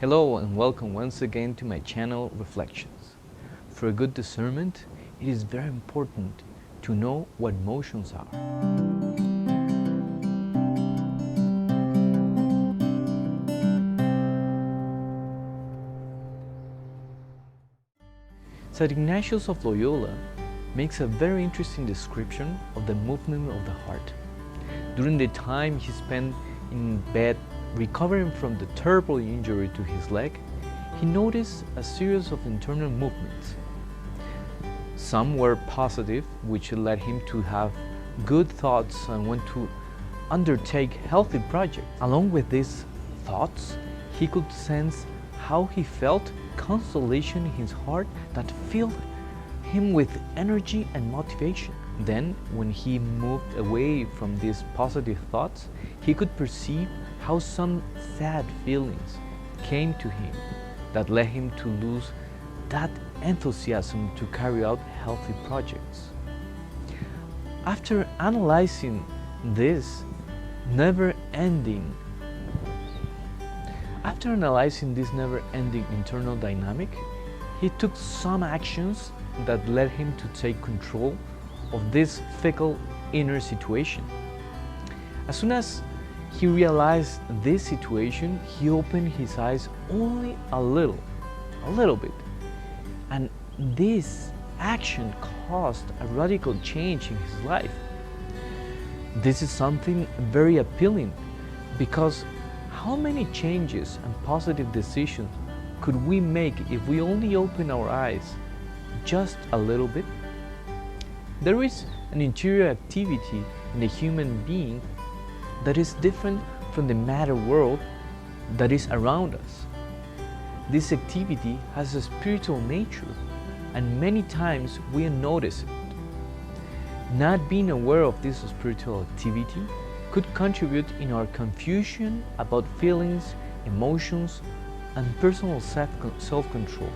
Hello and welcome once again to my channel Reflections. For a good discernment, it is very important to know what emotions are. St. Ignatius of Loyola makes a very interesting description of the movement of the heart. During the time he spent in bed recovering from the terrible injury to his leg, he noticed a series of internal movements. Some were positive, which led him to have good thoughts and want to undertake healthy projects. Along with these thoughts, he could sense how he felt consolation in his heart that filled him with energy and motivation. Then, when he moved away from these positive thoughts, he could perceive how some sad feelings came to him that led him to lose that enthusiasm to carry out healthy projects. After analyzing this never-ending internal dynamic, he took some actions that led him to take control of this fickle inner situation. As soon as he realized this situation, he opened his eyes only a little bit. And this action caused a radical change in his life. This is something very appealing, because how many changes and positive decisions could we make if we only open our eyes just a little bit? There is an interior activity in the human being that is different from the matter world that is around us. This activity has a spiritual nature, and many times we notice it. Not being aware of this spiritual activity could contribute in our confusion about feelings, emotions, and personal self-control.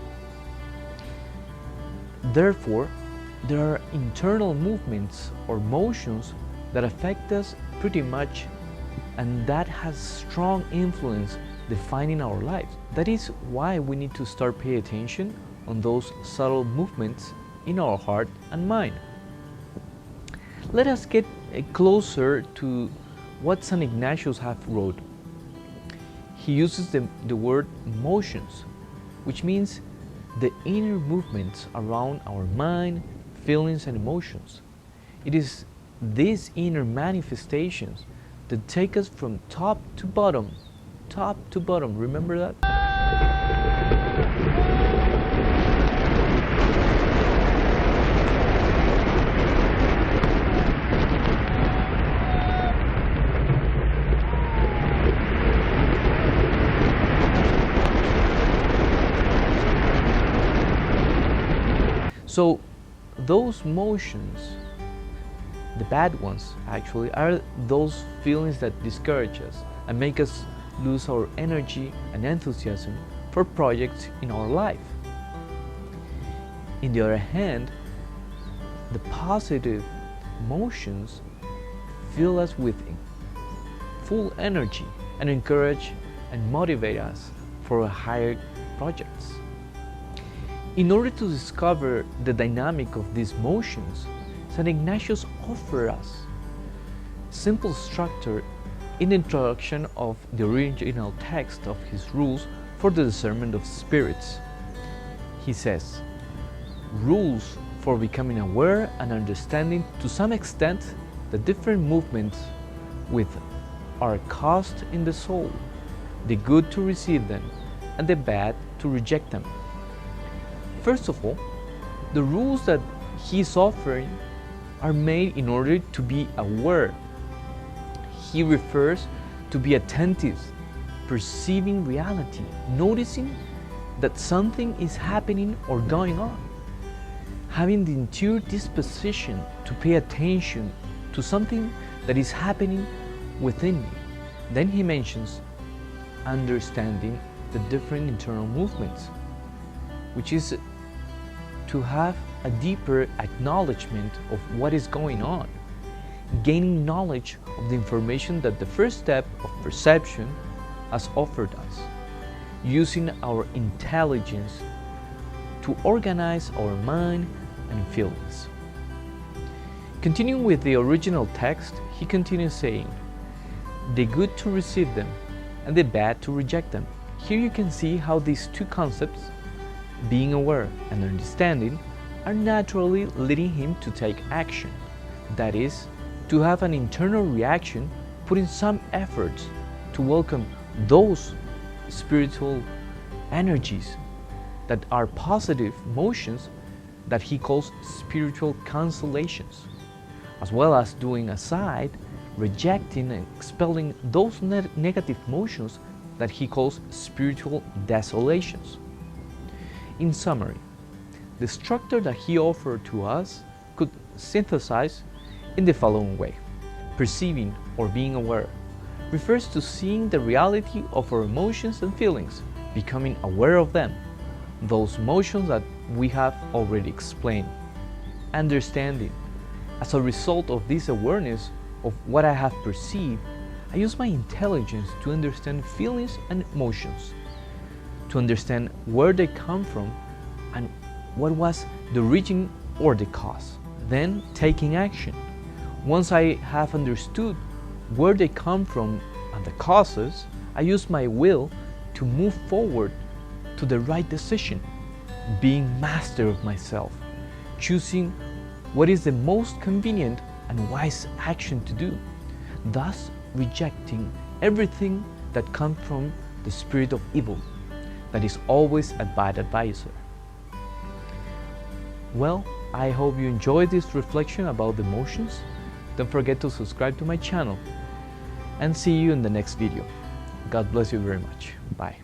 Therefore, there are internal movements or motions that affect us pretty much, and that has strong influence defining our lives. That is why we need to start paying attention on those subtle movements in our heart and mind. Let us get closer to what St. Ignatius have wrote. He uses the word emotions, which means the inner movements around our mind, feelings, and emotions. It is these inner manifestations that take us from top to bottom. Remember that? So those motions, the bad ones actually, are those feelings that discourage us and make us lose our energy and enthusiasm for projects in our life. On the other hand, the positive emotions fill us with full energy and encourage and motivate us for higher projects. In order to discover the dynamic of these motions, St. Ignatius offers us simple structure in the introduction of the original text of his rules for the discernment of spirits. He says, rules for becoming aware and understanding to some extent the different movements which are caused in the soul, the good to receive them and the bad to reject them. First of all, the rules that he is offering are made in order to be aware. He refers to be attentive, perceiving reality, noticing that something is happening or going on, having the interior disposition to pay attention to something that is happening within me. Then he mentions understanding the different internal movements, which is to have a deeper acknowledgement of what is going on, gaining knowledge of the information that the first step of perception has offered us. using our intelligence to organize our mind and feelings. Continuing with the original text, he continues saying, the good to receive them and the bad to reject them. Here you can see how these two concepts, being aware and understanding, are naturally leading him to take action. That is, to have an internal reaction, putting some efforts to welcome those spiritual energies that are positive motions that he calls spiritual consolations, as well as doing aside, rejecting and expelling those negative motions that he calls spiritual desolations. In summary, the structure that he offered to us could synthesize in the following way. Perceiving or being aware refers to seeing the reality of our emotions and feelings, becoming aware of them, those emotions that we have already explained. Understanding. As a result of this awareness of what I have perceived, I use my intelligence to understand feelings and emotions, to understand where they come from and what was the origin or the cause. Then taking action. Once I have understood where they come from and the causes, I use my will to move forward to the right decision, being master of myself, choosing what is the most convenient and wise action to do, thus rejecting everything that comes from the spirit of evil that is always a bad advisor. Well, I hope you enjoyed this reflection about the emotions. Don't forget to subscribe to my channel and see you in the next video. God bless you very much. Bye.